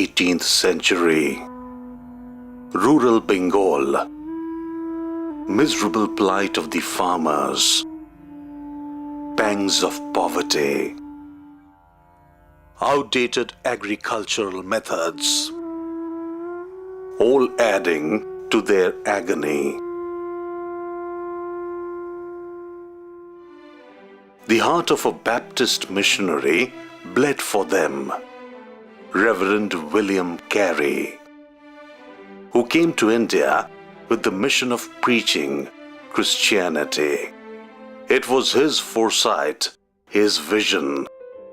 18th century. Rural Bengal. Miserable plight of the farmers. Pangs of poverty. Outdated agricultural methods. All adding to their agony. The heart of a Baptist missionary bled for them, Reverend William Carey, who came to India with the mission of preaching Christianity. It was his foresight, his vision,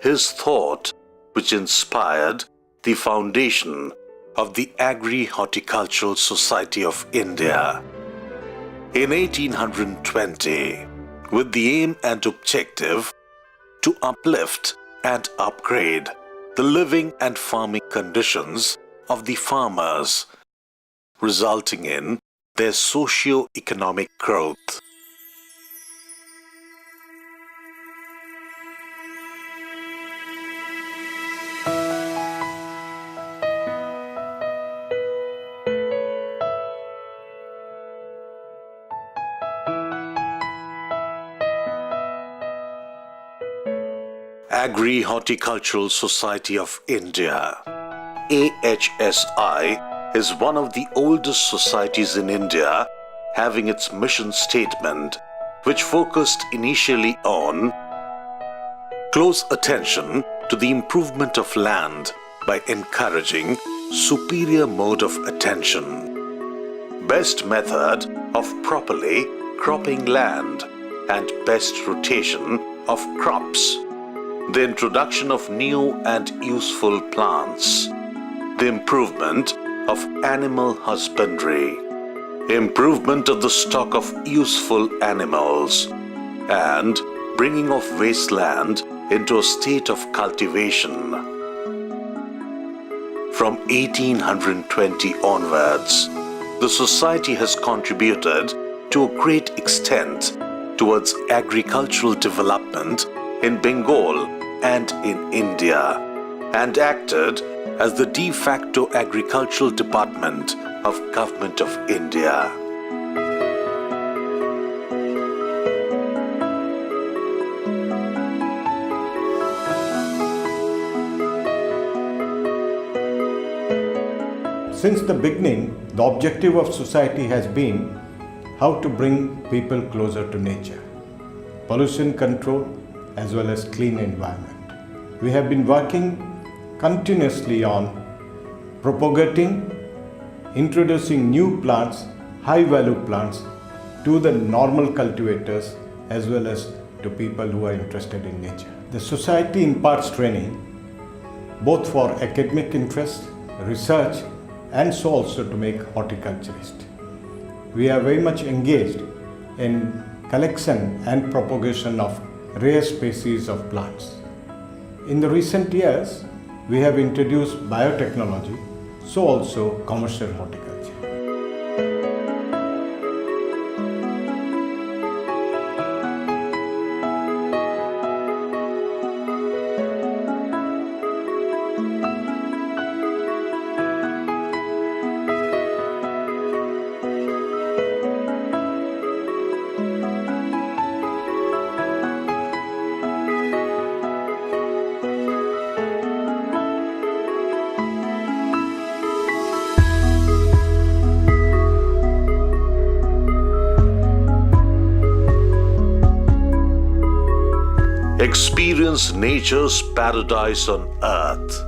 his thought which inspired the foundation of the Agri-Horticultural Society of India in 1820, with the aim and objective to uplift and upgrade the living and farming conditions of the farmers, resulting in their socio-economic growth. Agri-Horticultural Society of India, AHSI, is one of the oldest societies in India, having its mission statement, which focused initially on close attention to the improvement of land by encouraging superior mode of attention, best method of properly cropping land, and best rotation of crops, the introduction of new and useful plants, the improvement of animal husbandry, improvement of the stock of useful animals, and bringing of wasteland into a state of cultivation. From 1820 onwards, the society has contributed to a great extent towards agricultural development in Bengal and in India, and acted as the de facto agricultural department of Government of India. Since the beginning, the objective of society has been how to bring people closer to nature, pollution control, as well as clean environment. We have been working continuously on propagating, introducing new plants, high value plants to the normal cultivators as well as to people who are interested in nature. The society imparts training both for academic interest, research, and so also to make horticulturists. We are very much engaged in collection and propagation of rare species of plants. In the recent years, we have introduced biotechnology, so also commercial horticulture. Experience nature's paradise on earth,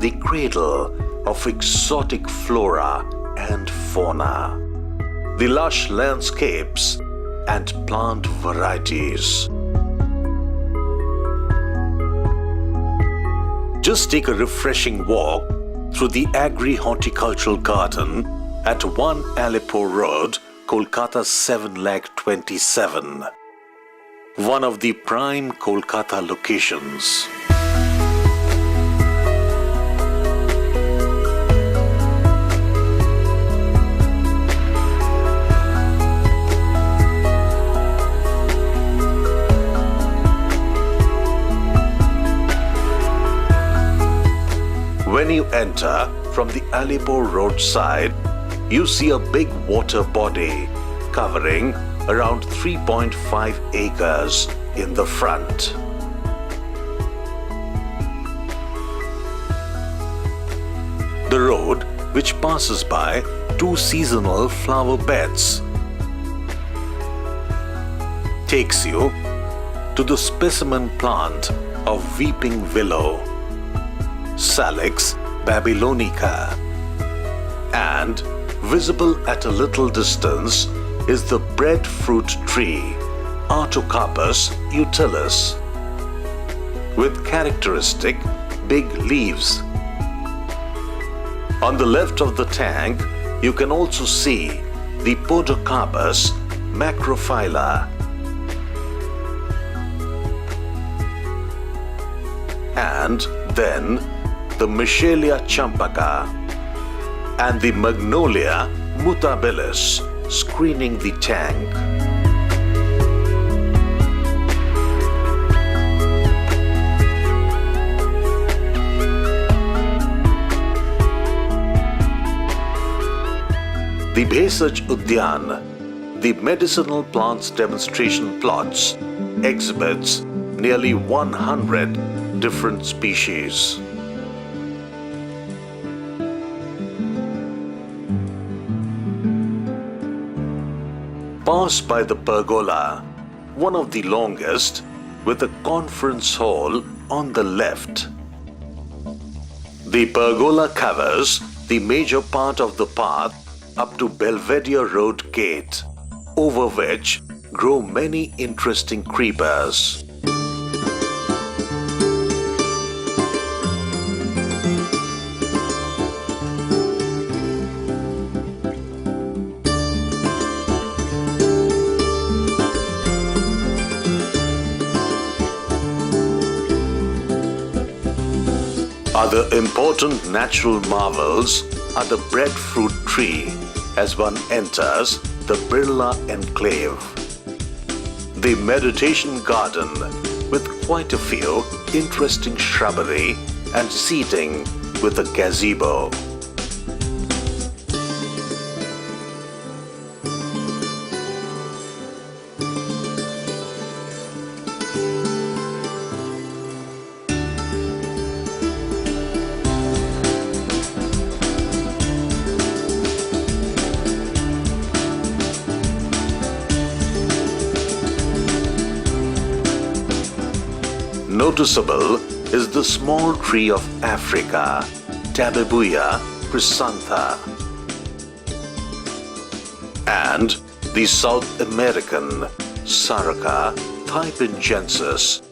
the cradle of exotic flora and fauna, the lush landscapes and plant varieties. Just take a refreshing walk through the Agri-Horticultural Garden at 1 Aleppo Road, Kolkata 7,27,000. One of the prime Kolkata locations. When you enter from the Alipo roadside, you see a big water body covering around 3.5 acres in the front. The road, which passes by two seasonal flower beds, takes you to the specimen plant of weeping willow, Salix babylonica, and visible at a little distance is the breadfruit tree Artocarpus utilis, with characteristic big leaves. On the left of the tank, you can also see the Podocarpus macrophylla and then the Michelia champaca and the Magnolia mutabilis screening the tank. The Bhesaj Udyan, the medicinal plants demonstration plots, exhibits nearly 100 different species. Pass by the pergola, one of the longest, with a conference hall on the left. The pergola covers the major part of the path up to Belvedere Road Gate, over which grow many interesting creepers. Other important natural marvels are the breadfruit tree as one enters the Birla enclave, the meditation garden with quite a few interesting shrubbery and seating with a gazebo. Noticeable is the small tree of Africa, Tabebuia chrysantha, and the South American Saraca thaipenjensis,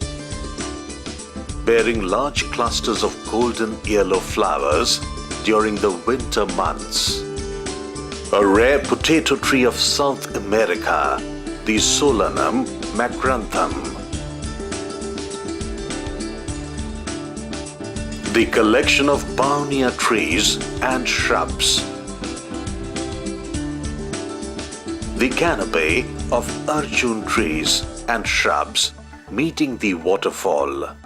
bearing large clusters of golden yellow flowers during the winter months. A rare potato tree of South America, the Solanum macranthum. The collection of Baunia trees and shrubs. The canopy of Arjun trees and shrubs meeting the waterfall.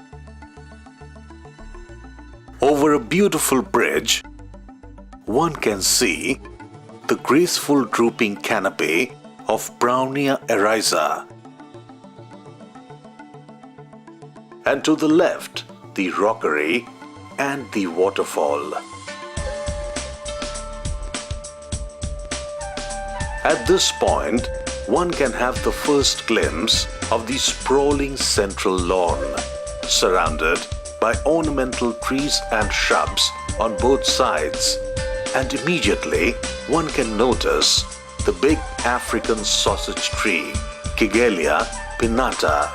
Over a beautiful bridge, one can see the graceful drooping canopy of Brownia eriza. And to the left, the rockery and the waterfall. At this point, one can have the first glimpse of the sprawling central lawn, surrounded by ornamental trees and shrubs on both sides, and immediately one can notice the big African sausage tree, Kigelia pinnata.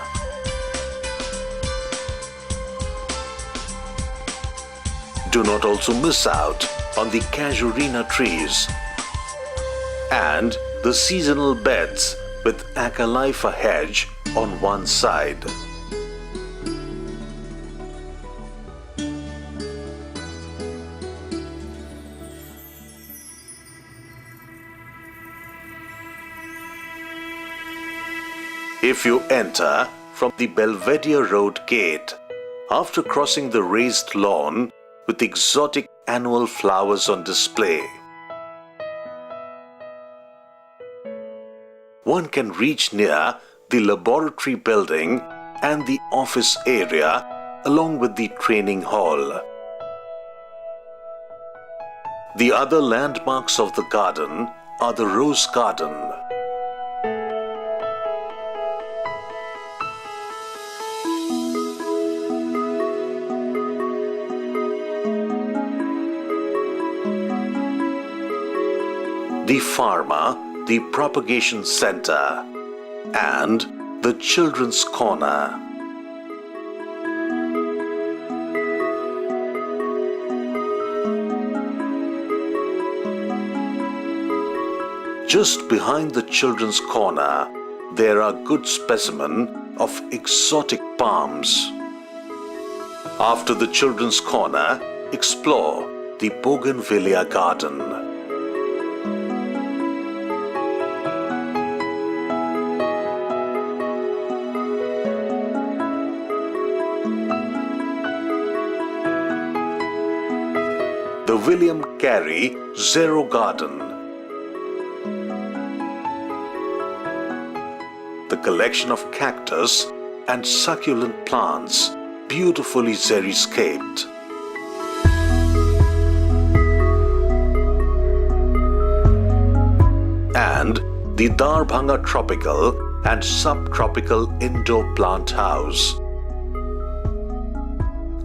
Do not also miss out on the casuarina trees and the seasonal beds with Acalypha hedge on one side. If you enter from the Belvedere Road Gate, after crossing the raised lawn with exotic annual flowers on display. One can reach near the laboratory building and the office area along with the training hall. The other landmarks of the garden are the Rose Garden, the Pharma, the Propagation Center, and the Children's Corner. Just behind the Children's Corner, there are good specimens of exotic palms. After the Children's Corner, explore the Bougainvillea Garden. The William Carey Zero Garden. The collection of cactus and succulent plants beautifully xeriscaped. And the Darbhanga Tropical and Subtropical Indoor Plant House.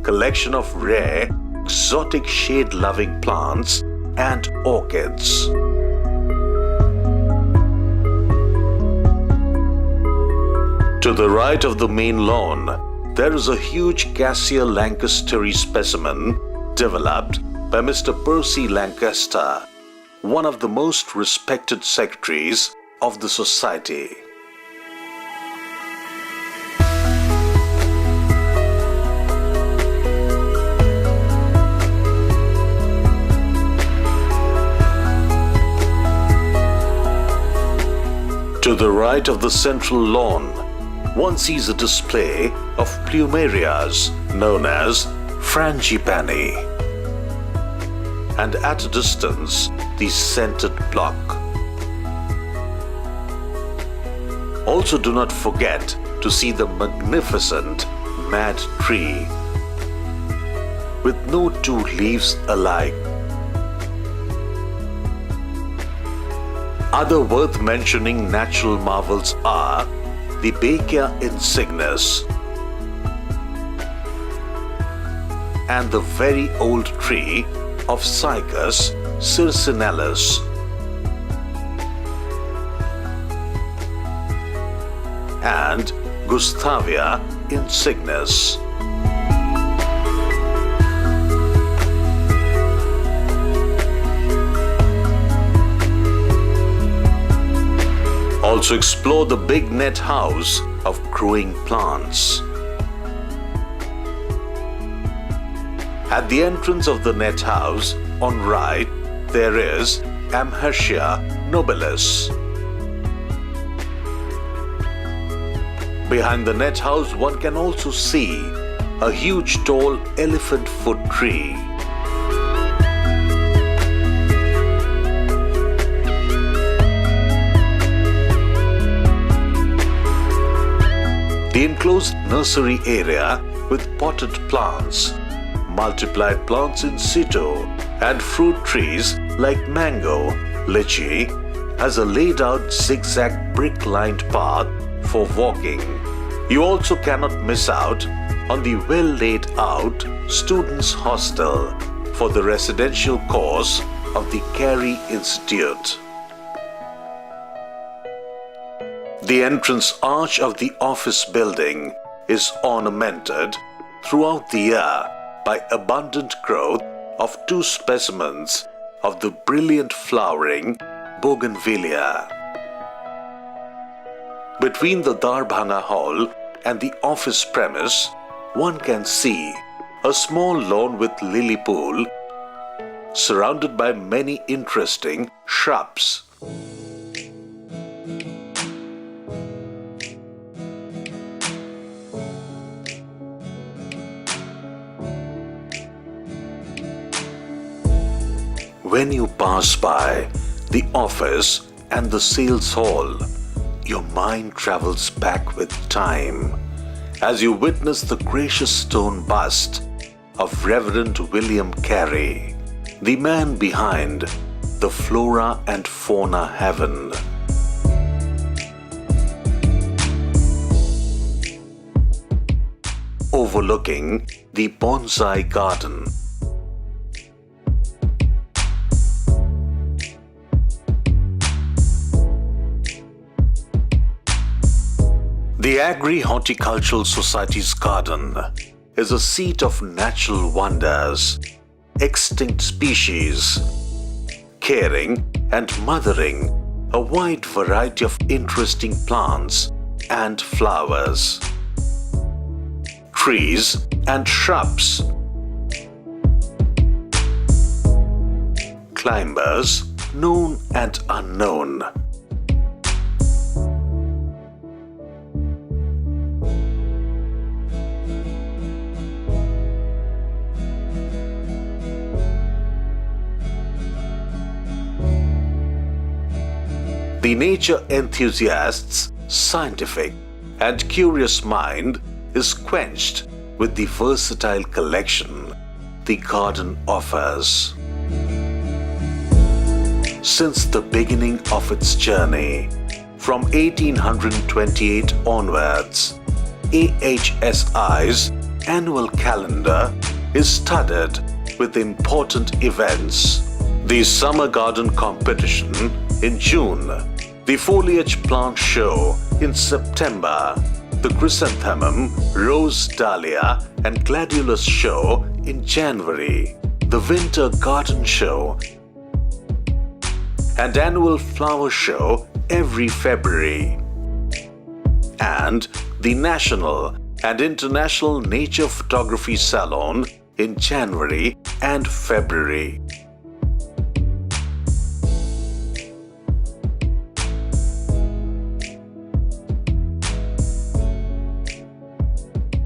Collection of rare, exotic shade-loving plants and orchids. To the right of the main lawn, there is a huge Cassia lancasteri specimen developed by Mr. Percy Lancaster, one of the most respected secretaries of the Society. To the right of the central lawn, one sees a display of plumerias known as frangipani, and at a distance, the scented block. Also, do not forget to see the magnificent mad tree with no two leaves alike. Other worth mentioning natural marvels are the Bachia insignis and the very old tree of Cycas circinellus, and Gustavia insignis. Also explore the big net house of growing plants. At the entrance of the net house, on right, there is Amhersia nobilis. Behind the net house, one can also see a huge tall elephant foot tree. The enclosed nursery area with potted plants, multiplied plants in situ, and fruit trees like mango, lychee has a laid out zigzag brick-lined path for walking. You also cannot miss out on the well laid out students' hostel for the residential course of the Carey Institute. The entrance arch of the office building is ornamented throughout the year by abundant growth of two specimens of the brilliant flowering bougainvillea. Between the Darbhanga Hall and the office premise, one can see a small lawn with lily pool surrounded by many interesting shrubs. When you pass by the office and the sales hall, your mind travels back with time as you witness the gracious stone bust of Reverend William Carey, the man behind the flora and fauna heaven. Overlooking the bonsai garden. The Agri-Horticultural Society's garden is a seat of natural wonders, extinct species, caring and mothering a wide variety of interesting plants and flowers, trees and shrubs, climbers known and unknown. The nature enthusiast's scientific and curious mind is quenched with the versatile collection the garden offers. Since the beginning of its journey, from 1828 onwards, AHSI's annual calendar is studded with important events. The Summer Garden Competition in June, the Foliage Plant Show in September, the Chrysanthemum, Rose Dahlia and Gladiolus Show in January, the Winter Garden Show and Annual Flower Show every February, and the National and International Nature Photography Salon in January and February.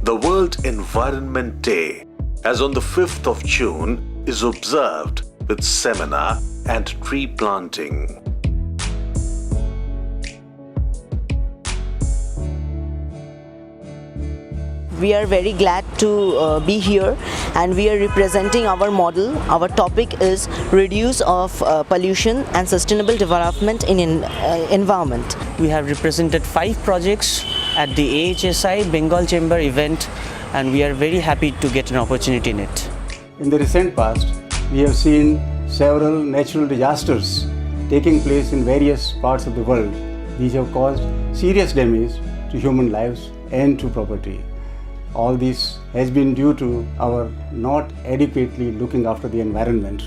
The World Environment Day, as on the 5th of June, is observed with seminar and tree planting. We are very glad to be here, and we are representing our model. Our topic is reduce of pollution and sustainable development in environment. We have represented 5 projects at the AHSI Bengal Chamber event, and we are very happy to get an opportunity in it. In the recent past, we have seen several natural disasters taking place in various parts of the world. These have caused serious damage to human lives and to property. All this has been due to our not adequately looking after the environment.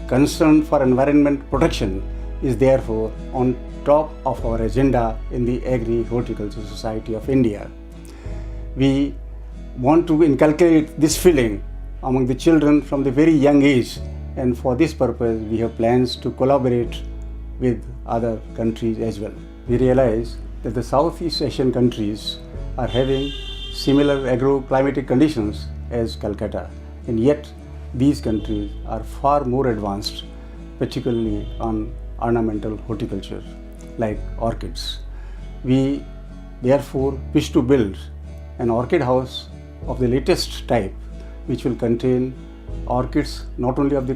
Concern for environment protection is therefore on top of our agenda in the Agri-Horticultural Society of India. We want to inculcate this feeling among the children from the very young age, and for this purpose we have plans to collaborate with other countries as well. We realize that the Southeast Asian countries are having similar agro-climatic conditions as Calcutta, and yet these countries are far more advanced, particularly on ornamental horticulture like orchids. We therefore wish to build an orchid house of the latest type, which will contain orchids not only of the